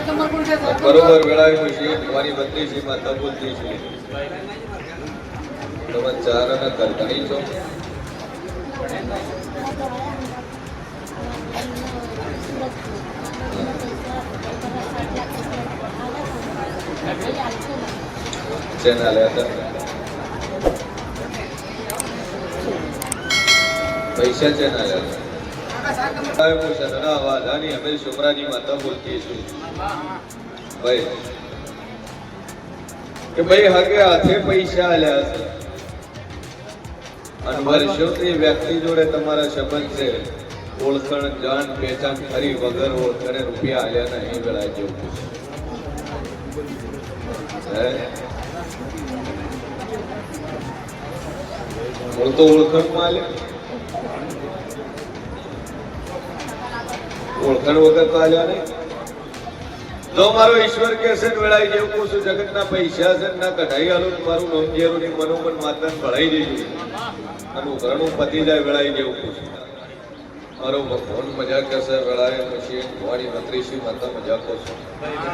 બરોબર વેળાયું છે તમારી બત્રીસી માતા બોલતી છે તમે ચાર અને કરતા છો ચેનલ પૈસા ચેનલ અમે છોકરાની માતા બોલતી છું ભાઈ કે ભાઈ હગે હાથે પૈસા આલ્યા છે અને વર્ષોથી વ્યક્તિ જોડે તમારા સંબંધ છે ઓળખણ જાણ પહેચાન ખરી વગર ઓળખણે રૂપિયા આલ્યા નહીં વેળાય જેવું બોલતો ઓળખણ માં આલ્યા ઓળખણ વગર તો આલ્યા નહીં જો મારો ઈશ્વર કે છે વેળાઈ જેવું કહું છું જગતના પૈસા છે ના કઢાઈ આલું મારું નોંધેરું ની મનોમન માતા ભળાઈ દેજો અને ઘરનું પતી જાય વેળાઈ જેવું કહું છું મારો ભગવાન મજા કરશે વેળાએ પછી ભવાની બત્રીસી માતા મજા કરશો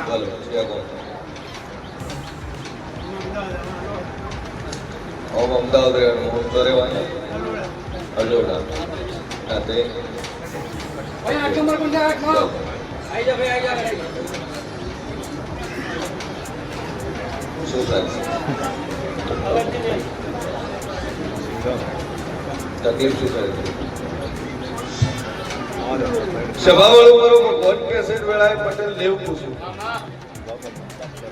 ચાલો અમદાવાદ રહેવાનું તો રહેવાનું હજોડા સાથે શું થાય તકલીફ શું થાય સભાવાળું મારો ભગવાન કેસેટ વેળાએ પટેલ દેવ પૂછું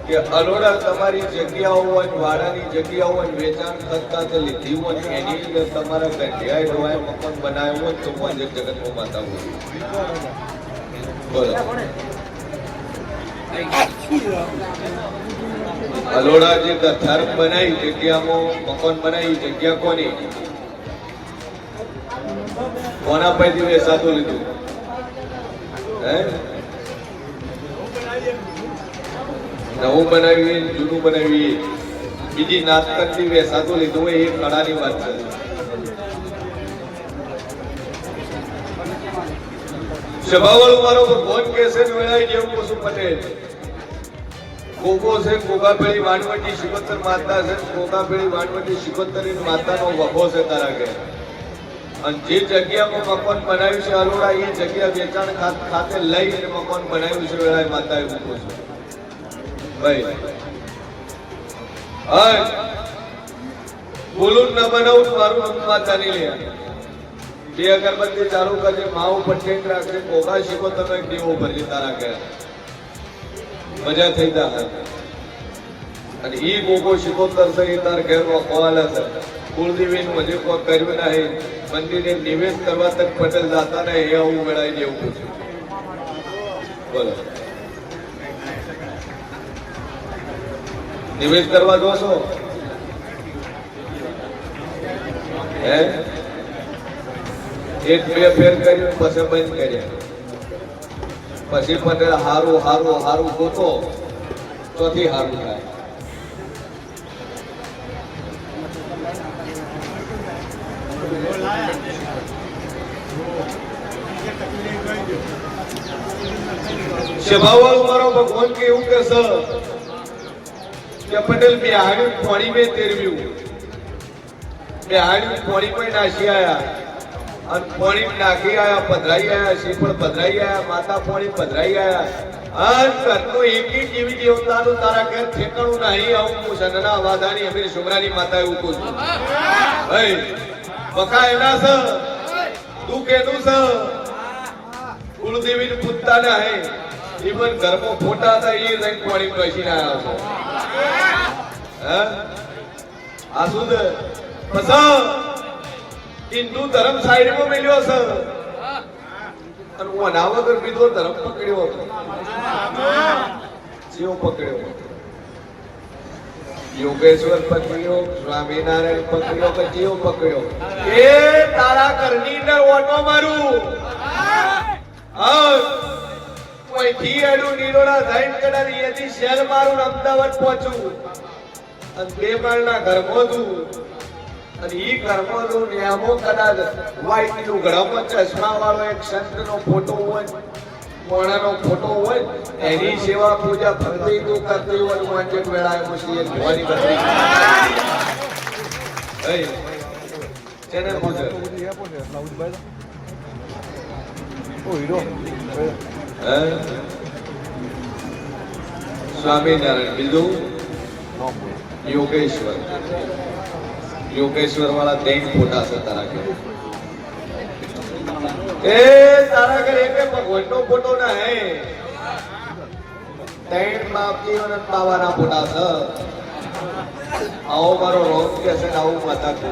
કે અલોડા તમારી જગ્યાઓ હોય વાડાની જગ્યાઓ હોય વેચાણ કરતા તે લીધી હોય એની તમારા ગઢિયાએ ડોવાએ મકાન બનાવ્યું હોય તો પણ જગતમાં માતા હોય બોલો અલોડા જે ગથાર બનાવી જગ્યામાં મકાન બનાવી જગ્યા કોની કોના પૈકી વેચાતું લીધું હે નવું બનાવીએ જૂનું બનાવીએ બીજી નાટકથી વેસાતું લીધું હોય એ કળાની વાત છે સભાવાળું મારો ભગવાન કે છે વેળાઈ જેવું કશું પટેલ ગોગો છે ગોગાપેળી વાણવટી શિકોતર માતા છે ગોગાપેળી વાણવટી શિકોતરની માતાનો વખો છે તારા ઘરે અને જે જગ્યામાં મકાન બનાવ્યું છે અલોડા એ જગ્યા વેચાણ ખાતે લઈને મકાન બનાવ્યું છે વેળાએ માતા એવું કહું છું ભાઈ હા બોલું ન બનાવું મારું નામ માતા નહીં લે બે અગરબત્તી ચાલુ કરજે માવું પટેક રાખજે કોગા શીખો તમે દેવો ભરજે તારા ઘેર મજા થઈ જાય અને ઈ ગોગો શીખો કરશે એ તાર ઘેરમાં ખોવાલા છે કુળદેવીનું હજુ કોઈ કર્યું નહીં મંદિરે નિવેશ કરવા તક પટેલ જાતા ને એ આવું વેળાઈ જેવું પૂછ્યું બોલો નિવેશ કરવા જોશો હે એક બે ફેર કર્યું પછી બંધ કર્યા પછી પટેલ હારું હારું હારું ગોતો ચોથી હારું થાય સભાવાળું મારો ભગવાન કે એવું કે કે પટેલ બિહાડી પાણી में તેરવ્યું બિહાડી પાણી में નાસી આયા અને પાણી નાખી આયા પધરાઈ આયા શ્રીફળ પધરાઈ આયા માતા પાણી પધરાઈ આયા અને ઘરનું એકી જીવી દેવતાનું તારા ઘેર ઠેકાણું નહીં આવું હું સનના વાદાની અમીર સુમરાની માતા એવું કહું છું ભાઈ બકા એના છે તું કેનું છે કુળદેવીને પૂજતા ને હે ઈવન ઘરમાં ફોટા હતા એ રંગ પાણી બેસી રહ્યા છે આ શું છે પછી હિન્દુ ધર્મ સાઈડ માં મેલ્યો છે અને હું અનાવગર બીજો ધર્મ પકડ્યો હતો જેવો પકડ્યો યોગેશ્વર પકડ્યો સ્વામિનારાયણ પકડ્યો કે જેવો પકડ્યો એ તારા ઘરની અંદર ઓટો મારું કોઈથી એનું નીરોડા જાઈન કડારી એથી શેલ મારું અમદાવાદ પહોંચું અને બે માળના ઘરમાં છું અને ઈ ઘરમાં છું નિયમો કદાચ વ્હાઈટ નું ઘરમાં ચશ્મા વાળો એક સંતનો ફોટો હોય મોણાનો ફોટો હોય એની સેવા પૂજા ભક્તિ તું કરતી હોય માંજક વેળાએ મુશ્કેલ ભવાની બધી એ જેને પૂછે સ્વામિનારાયણ બીજું યોગેશ્વર વાળા 3 ફોટા છે તારા ઘરે એ તારા ઘરે એક ભગવાનનો ફોટો ના હે 3 બાપજીઓ અને બાવાના ફોટા છે આવો મારો રોગ કે છે આવું માતા કો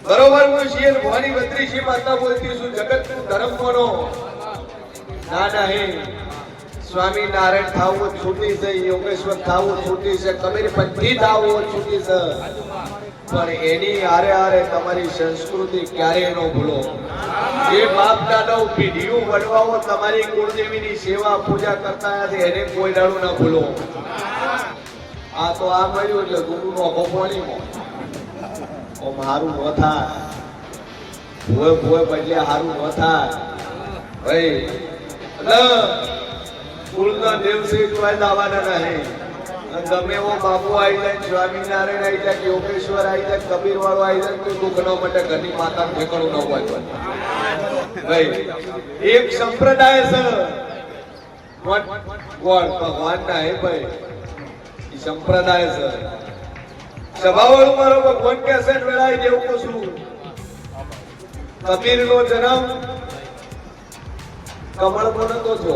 બરોબર હું શિયર ભવાની બત્રીસી માતા બોલતી છું જગત ધર્મ કોનો ના હે સ્વામિનારાયણ થાવું છૂટી છે યોગેશ્વર થાવું છૂટી છે કબીર પંથી થાવું છૂટી છે પણ એની આરે તમારી સંસ્કૃતિ ક્યારેય ન ભૂલો જે બાપ દાદાઓ પેઢીઓ વડવાઓ તમારી કુળદેવીની સેવા પૂજા કરતા હતા એને કોઈ દાડું ના ભૂલો આ તો આ મળ્યું એટલે ગુરુનો અભો પાણીમાં ઓ મારું ન થાય ભૂએ બદલે હારું ન થાય ભાઈ એટલે કુળના દિવસે જોવા જવાના નહીં ગમે એવો બાપુ આવી જાય સ્વામિનારાયણ આવી જાય યોગેશ્વર આવી જાય કબીર વાળો આવી જાય કોઈ દુઃખ ન માટે ઘરની માતા ઠેકાણું ન હોય ભાઈ એક સંપ્રદાય છે ભગવાન ના હે ભાઈ એ સંપ્રદાય છે સભાવાળું મારો ભગવાન કે છે વેળાએ જેવું કશું કબીર નો જન્મ કમળ પણ તો છો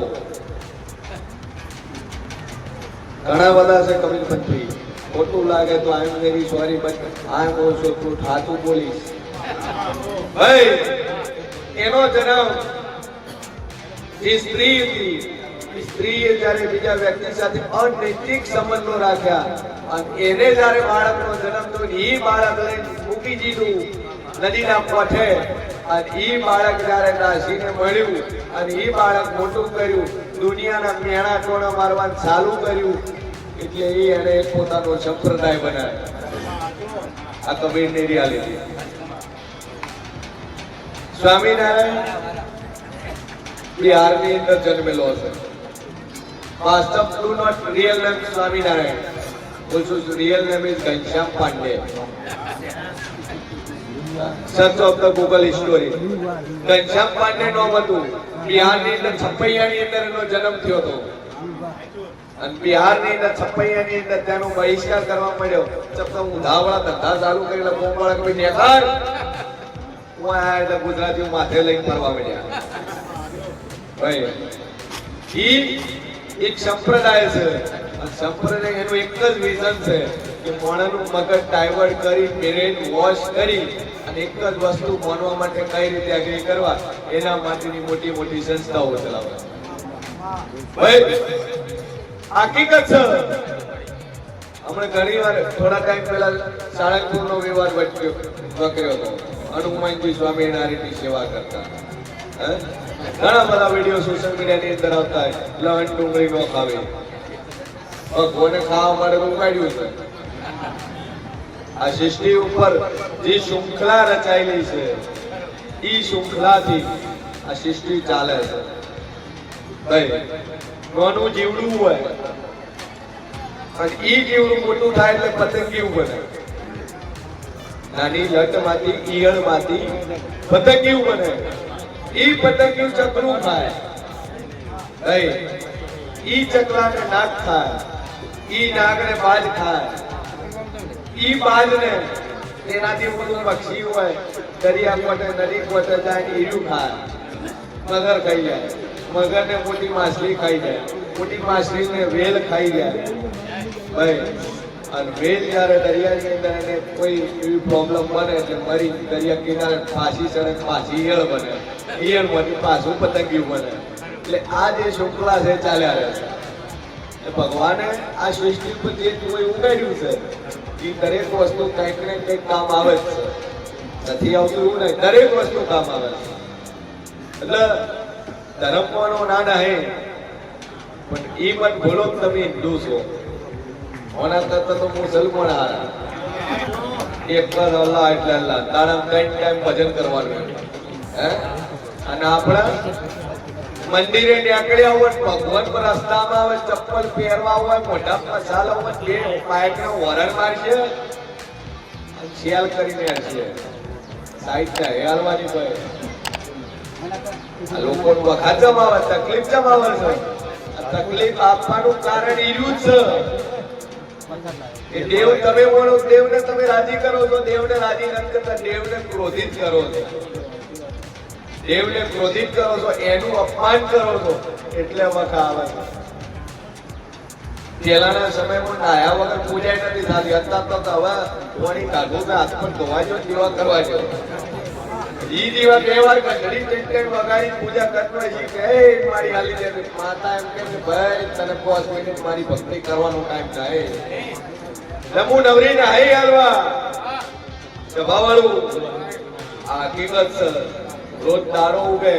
ઘણા બધા છે કબીર પંથી ખોટું લાગે તો I am very sorry but I am also to સાચું બોલીશ ભાઈ એનો જન્મ જે સ્ત્રી હતી સ્ત્રીએ જ્યારે બીજા વ્યક્તિ સાથે અનૈતિક સંબંધો રાખ્યા અને એને જ્યારે બાળકનો જન્મ થયો એ બાળક મૂકી દીધું નદીના કાંઠે અને એ બાળક જ્યારે દાસીને મળ્યું અને એ બાળક મોટું કર્યું દુનિયાના મેણા ટોણા મારવાનું ચાલુ કર્યું એટલે એને એક પોતાનો સંપ્રદાય બનાવ્યો આ કબીરની રિયાલિટી સ્વામિનારાયણ બિહારની અંદર જન્મેલો છે વાસ્તવ ટુ not real name Swaminarayan also real name is Ghanshyam Pande search of the Google history Ghanshyam Pande નામ હતું બિહારની અંદર છપૈયાની અંદર એનો જન્મ થયો હતો અને બિહારની અંદર છપૈયાની અંદર તેનો બહિષ્કાર કરવા મળ્યો ચપતા ઊંધાવાળા ધંધા ચાલુ કરેલા કોમવાળા કોઈ નેકાર હું આયા એટલે ગુજરાતી માથે લઈને ફરવા મળ્યા ભાઈ ઈ એક સંપ્રદાય છે સંપ્રદાય એનું એક જ વિઝન છે કે મોણાનું મગજ ડાયવર્ટ કરી બ્રેન વોશ કરી અને એક જ વસ્તુ માનવા માટે કઈ રીતે આગળ કરવા એના માટેની મોટી મોટી સંસ્થાઓ ચલાવે ભાઈ હકીકત છે હમણાં ઘણી વાર થોડા ટાઈમ પહેલા સાળંગપુરનો વિવાદ વકર્યો હતો હનુમાનજી સ્વામિનારાયણની સેવા કરતા ઘણા બધા વિડીયો સોશિયલ મીડિયાની અંદર આવતા લવણ ડુંગળી નો ખાવે ભગવાને ખાવા માટે ઉગાડ્યું છે આ સૃષ્ટિ ઉપર જે શૃંખલા રચાયેલી છે એ શૃંખલાથી આ સૃષ્ટિ ચાલે છે ભાઈ નાનું જીવડું હોય અને એ જીવડું મોટું થાય એટલે પતંગિયું બને નાની લટમાંથી ઈયળમાંથી પતંગિયું બને ઈ પતંગિયું ચકલું ખાય ભાઈ ઈ ચકલાને નાગ ખાય ઈ નાગને બાજ ખાય ઈ બાજને તેનાથી મોટું પક્ષી હોય દરિયા કોટે નદી કોટે જાય ઈરું ખાય મગર ખાઈ જાય મગરને મોટી માછલી ખાઈ જાય મોટી માછલીને વેલ ખાઈ જાય ભાઈ અને વેલ જ્યારે દરિયાની અંદર એને કોઈ એવી પ્રોબ્લેમ બને એટલે મરી દરિયા કિનારે ફાંસી ચડે ફાંસી ઈયળ બને ઈયળમાંથી પાછું પતંગિયું બને એટલે આ જે શૃંખલા છે ચાલ્યા રહે છે ભગવાને આ સૃષ્ટિ પર જે કોઈ ઉગાડ્યું છે એ દરેક વસ્તુ કંઈક ને કંઈક કામ આવે જ છે નથી આવતું એવું નહીં દરેક વસ્તુ કામ આવે છે એટલે ધર્મનો નાના હે પણ એ મત બોલો તમે હિન્દુ છો ઓના કરતા તો મુસલમાન હારા એક પર અલ્લાહ એટલે અલ્લાહ તારા કઈ ટાઈમ ભજન કરવાનું હે અને આપણા મંદિરે નીકળ્યા હોય ભગવાન પર રસ્તામાં આવે ચપ્પલ પહેરવા હોય મોઢા મસાલા હોય બે બાઇક નો વરણ મારશે શિયાલ કરીને હશે સાઈડ ના હેલવાની કોઈ લોકો વખત જમાવે તકલીફ જમાવે છે તકલીફ આપવાનું કારણ ઈર્યું છે કે દેવ તમે બોલો દેવને તમે રાજી કરો છો દેવને રાજી નથી કરતા દેવને ક્રોધિત કરો છો દેવને ક્રોધિત કરો છો એનું અપમાન કરો છો એટલે વખત આવે છે પહેલાના સમયમાં નાયા વગર પૂજા નથી થતી અત્યારે તો હવે પાણી કાઢવું કે હાથ પર ધોવા જો દીવા કરવા જો ઈ દીવા બે વાર ઘડી ટેન્ટેન વગાડી પૂજા કરવા છે કે એ મારી હાલી દે માતા એમ કે ભાઈ તને 5 મિનિટ મારી ભક્તિ કરવાનો ટાઈમ થાય નમુ નવરી ને હાઈ હાલવા સભાવાળું આ હકીકત છે રોજ દાડો ઉગે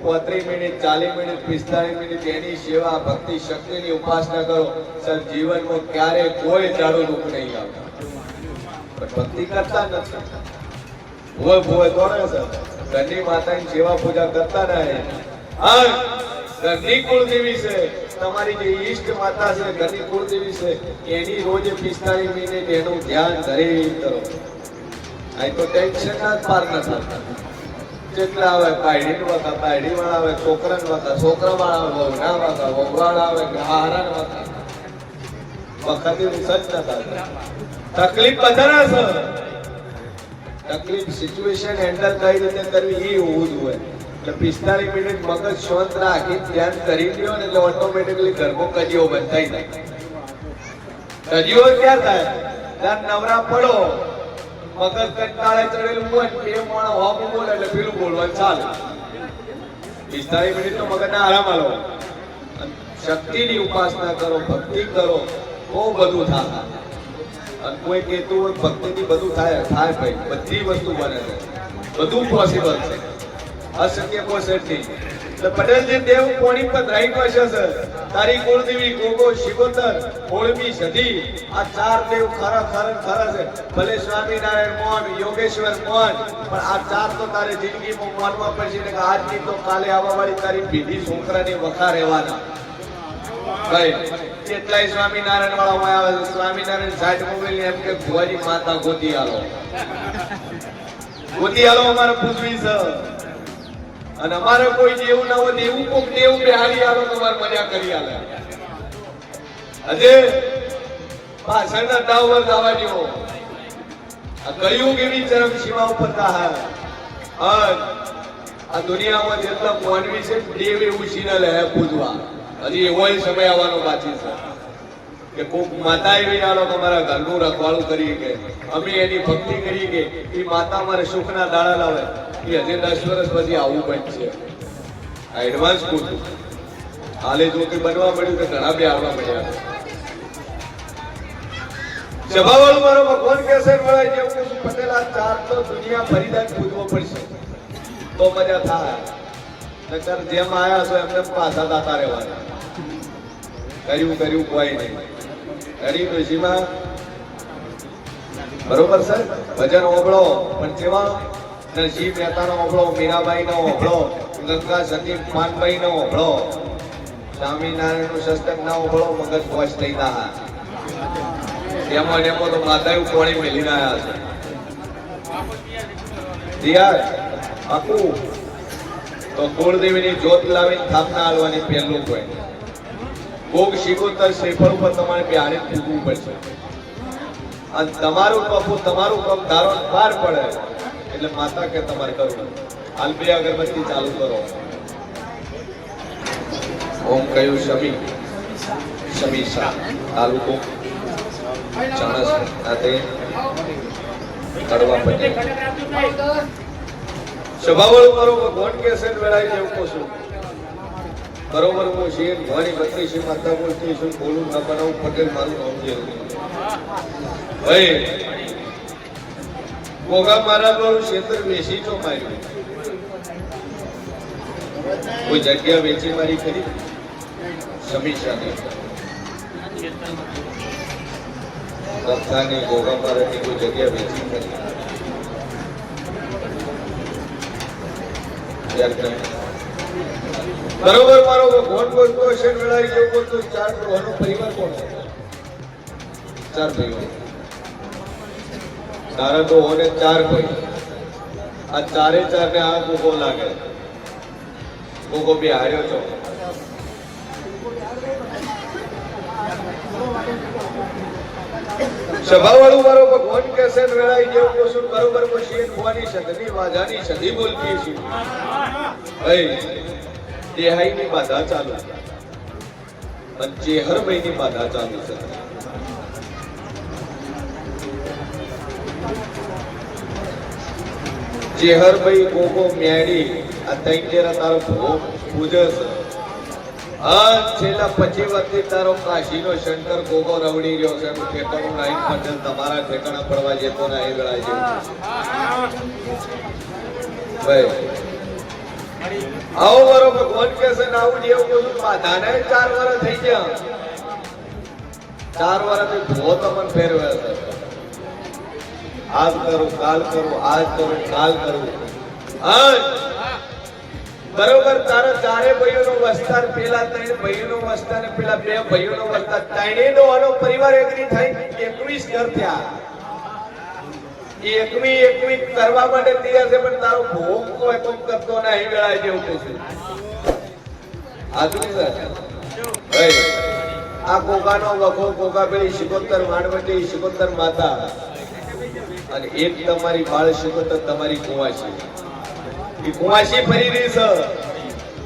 35 મિનિટ 40 મિનિટ 45 મિનિટ એની સેવા ભક્તિ શક્તિની ઉપાસના કરો સર જીવનમાં ક્યારે કોઈ દાડો દુઃખ નહીં આવે પણ ભક્તિ કરતા નથી ભોય દોડે છે ઘરની માતાની સેવા પૂજા કરતા નહીં હા ઘરની કુળદેવી છે તમારી જે ઈષ્ટ માતા છે ઘરની કુળદેવી છે એની રોજે 45 મિનિટ એનું ધ્યાન ધરી કરો આ તો ટેન્શન ના પાર ન થતા જેટલા આવે પાયડી વખત પાયડી વાળા આવે છોકરા વખત છોકરા વાળા આવે વહુના વખત વહુવાળા આવે હારા વખત વખતે સચ ન થાય તકલીફ બધાના છે તકલીફ સિચ્યુએશન હેન્ડલ કઈ રીતે કરવી એ હોવું જોઈએ એટલે 45 મિનિટ મગજ શાંત રાખી ધ્યાન કરી લ્યો ને એટલે ઓટોમેટિકલી ઘરમાં કજીઓ બંધ થઈ જાય કજીઓ ક્યાં થાય ત્યારે નવરા પડો મગજ કંટાળે ચડેલું હોય બે માણસ હોપ બોલે એટલે પેલું બોલવાનું ચાલે 45 મિનિટ તો મગજને આરામ આલો શક્તિની ઉપાસના કરો ભક્તિ કરો બહુ બધું થાય અને કોઈ કહેતું હોય ભક્તિથી બધું થાય ભાઈ બધી વસ્તુ બને છે બધું પોસિબલ છે અશક્ય કોઈ સેટ નહીં એટલે પટેલજી દેવ કોણી પર રાઈટ છે તારી કુળદેવી ગોગો શિકોતર હોળમી સધી આ ચાર દેવ ખરા છે ભલે સ્વામિનારાયણ મોહન યોગેશ્વર મોહન પણ આ ચાર તો તારે જિંદગીમાં માનવા પડશે ને કે આજની તો કાલે આવવા વાળી તારી પીઢી છોકરાની વખા રહેવાના ભાઈ કેટલાય સ્વામિનારાયણ વાળા આવે છે સ્વામિનારાયણ સાઈડ મોબાઈલ એમ કે ભુવાજી માતા ગોતી આલો અમારે પૂછવી છે અને અમારે કોઈ જેવું ના હોય એવું કોક દેવું બેહારી આલો તમારે મજા કરી આલે અજે પાછળના દાવર દાવા જેવો આ કળિયુગ એવી ચરમ સીમા ઉપર હા આ દુનિયામાં જેટલા માનવી છે દેવ એવું સીના લે પૂજવા હજી એવો સમય આવવાનો બાકી છે કે કોક માતા એવી આલો તમારા ઘરનું રખવાળું કરી કે અમે એની ભક્તિ કરી કે એ માતા અમારે સુખના દાડા લાવે એ હજી 10 વર્ષ પછી આવું બનશે આ એડવાન્સ પૂછું હાલે જો કે બનવા મળ્યું કે ઘણા બે આવવા મળ્યા સભાવાળું મારો ભગવાન કેસર વળાય જેવું પટેલ આ ચાર તો દુનિયા ફરીદાન પૂજવો પડશે તો મજા થાય નકર જેમ આયા છો એમને પાછા દાતા રહેવાના કર્યું કોઈ નહીં ગરીબ ઋષિમાં બરોબર છે ભજન ઓગળો પણ જેવા નરસિંહ મહેતાનો ઓગળો મીરાબાઈનો ઓગળો ગંગા સતી માનભાઈનો ઓગળો સ્વામિનારાયણનું સત્સંગ ના ઓગળો મગજ વોશ થઈ ના એમાં તો માતાયું કોણી મેલી ના છે આખું તો કુળદેવીની જ્યોત લાવીને સ્થાપના આલવાની પહેલું કોઈ ભોગ શિકોતર શ્રીફળ ઉપર તમારે બિહારી પૂજવું પડશે અને તમારું કપું તમારું કપ ધારો પાર પડે એટલે માતા કે તમારે કરવું હાલ બે અગરબત્તી ચાલુ કરો ઓમ કયું શમી તાલુકો ચાણસ ખાતે કડવા પટેલ સભાવાળું મારો ભગવાન કે છે વેળાઈ જેવું કહું બરોબર હું શેર ઘણી 32 માતા બોલતી છું બોલું ન બનાવું પટેલ મારું નામ જરૂરી ભાઈ ગોગા મહારાજ વાળું ક્ષેત્ર વેચી તો માર્યું કોઈ જગ્યા વેચી મારી ખરી સમીક્ષાની કથાની ગોગા મહારાજની કોઈ જગ્યા વેચી ખરી બરોબર મારો ભગવાન બોલતો હશે વેળાઈ જેવું બોલતો ચાર ગ્રહોનો પરિવાર કોણ છે? ચાર ભાઈઓ. તારા તો હોને ચાર ભાઈ. આ ચારે ચાર ને આ કોકો લાગે. કોકો બી હાર્યો છો. સભાવાળું મારો ભગવાન કહેશે વેળાઈ જેવું બોલશું બરોબર પછી ભવાની સદની વાજાની સદી બોલતી છું. ભાઈ દેહાઈની બાધા ચાલુ અને ચેહરભાઈની બાધા ચાલુ છે. ચેહરભાઈ કોકો મેડી આ તૈંજેરા તારો ભોગ પૂજે છે. આ છેલ્લા 25 વર્ષથી તારો કાશીનો શંકર કોકો રવડી રહ્યો છે. ઠેકાણું નાઈન પટેલ તમારા ઠેકાણા પડવા જતો ના એ વેળાએ જેવું ભાઈ. આવો મારો ભગવાન કે છે આવું જેવું બોલું બાધાને 4 વર્ષ થઈ ગયા. 4 વર્ષથી ભો તમને ફેરવે છે. આજ કરું કાલ કરું આજ કરું કાલ કરું. બરોબર તારા ચારે ભાઈઓનો વસ્તાર પેલા 3 ભાઈઓનો વસ્તાર પેલા 2 ભાઈઓનો વસ્તાર ત્રણેયનો આનો પરિવાર એકરી થઈ 21 ઘર થયા. 21 કરવા માટે તૈયાર છે પણ તારો ભોગ કોઈ કોમ કરતો ના એ વેળાએ જેવું પૂછ્યું. આજુ ભાઈ આ કોકાનો વખો કોકા પેલી શિકોતર માંડવટી શિકોતર માતા અને એક તમારી બાળ શિકોતર તમારી કુવાસી. એ કુવાસી ફરી રહી છે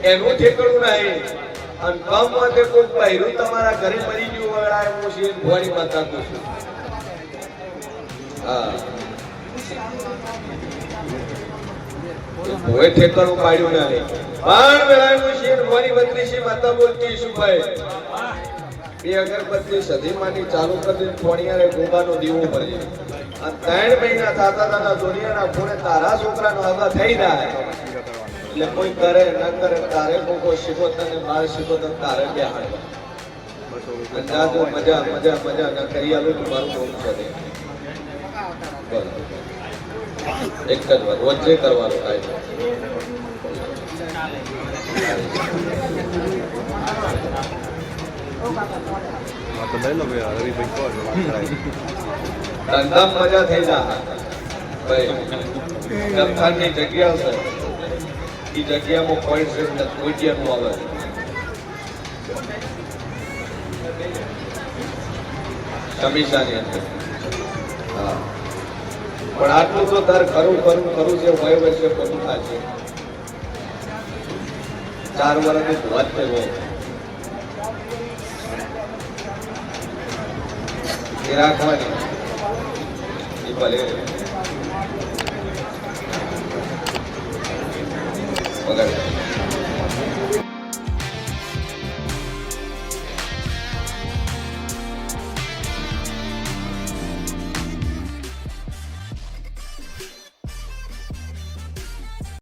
એનું ઠેકણું નહીં. અને કમ માટે કોઈ બહેરું તમારા ઘરે મરી ગયું વેળાએ હું છે ભુવાડી માતા પૂછું. હા ભોય ઠેકાણું પાડ્યું નહીં. પણ વેળાએ હું છે ભુવાની બત્રીસી માતા બોલતી છું ભાઈ. 2 અગરબત્તી સદીમાની ચાલુ કરી થોડિયારે ગોગાનો દીવો ભરજે. અને 3 મહિના થાતા થાતા દુનિયાના ખૂણે તારા છોકરાનો હગા થઈ જાય એટલે કોઈ કરે ન કરે તારે કોકો શીખોતર ને બાળ શીખોતર તારે બેહાડવા. મજા મજા મજા ના કરી આલું મારું કામ છે. એક જ વાત વચ્ચે કરવાનું કાંઈ ધંધામ મજા થઈ જાય ભાઈ. ગમખાનની જગ્યા છે એ જગ્યામાં પોઈન્ટ કોઈટિયાનું આવે. સમીસાની અંદર હા પણ આટલું તો તાર ખરું ખરું ખરું છે. વય વર્ષે બધું થશે. 4 વર્ષની વાત થયો એ રાખવાની એ ભલે વગાડ